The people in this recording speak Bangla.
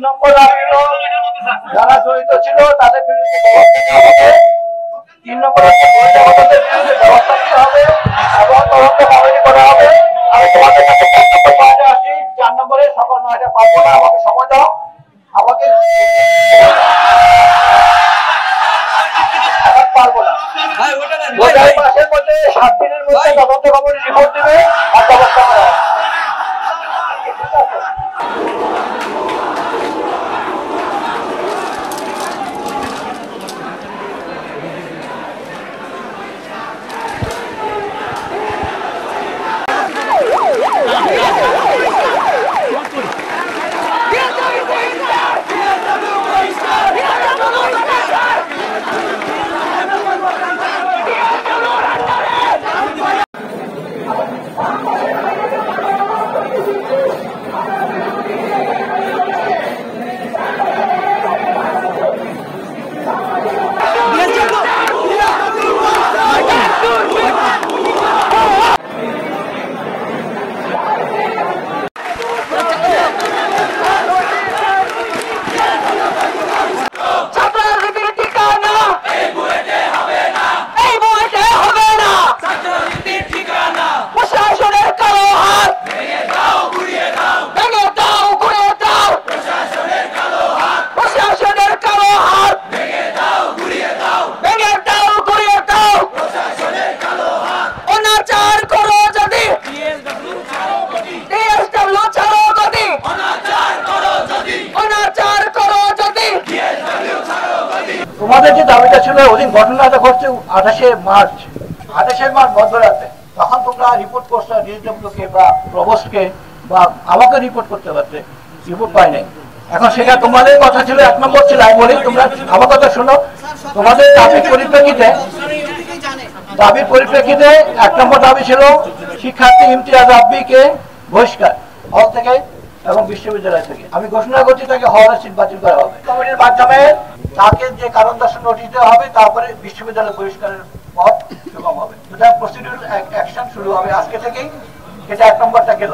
নম্বর দাবি হলো যারা জড়িত ছিল তাদের বিরুদ্ধে ব্যবস্থা নেওয়া হবে। 3 নম্বর হচ্ছে বহিরাগতদের বিরুদ্ধে ব্যবস্থা নিতে হবে এবং তদন্ত কমিটি করা হবে। আমি তোমাদের কাছে 4 নম্বর পয়েন্টে আসি। 4 নম্বরে সকাল 9টা পারবো না, আমাকে সময় দাও। আমাকে পারবো না, মাসের মধ্যে 7 দিনের মধ্যে তদন্ত কমিটি রিপোর্ট দেবে আর ব্যবস্থা করা হবে। তোমাদের যে দাবিটা ছিল ওদিন ঘটনাটা ঘটছে 28শে মার্চ মধ্যরাতে, তখন তোমরা রিপোর্ট করছো ডিএসডব্লিউকে বা প্রভোস্টকে বা আমাকে রিপোর্ট করতে পারতে, রিপোর্ট পাই নাই। এখন সেটা তোমাদের কথা ছিল 1 নম্বর ছিল। আমি বলি তোমরা আমার কথা শোনো, তোমাদের দাবির পরিপ্রেক্ষিতে 1 নম্বর দাবি ছিল শিক্ষার্থী ইমতিয়াজ রাব্বিকে বহিষ্কার হল থেকে এবং বিশ্ববিদ্যালয় থেকে। আমি ঘোষণা করছি তাকে হলের সিট বাতিল করা হবে। কমিটির মাধ্যমে তাকে যে কারণ দর্শন নোটিশ দেওয়া হবে, তারপরে বিশ্ববিদ্যালয় বহিষ্কারের পথ সুগম হবে। এটা প্রসিডিউর অ্যাকশন শুরু হবে আজকে থেকেই। এটা 1 নম্বরটা গেল।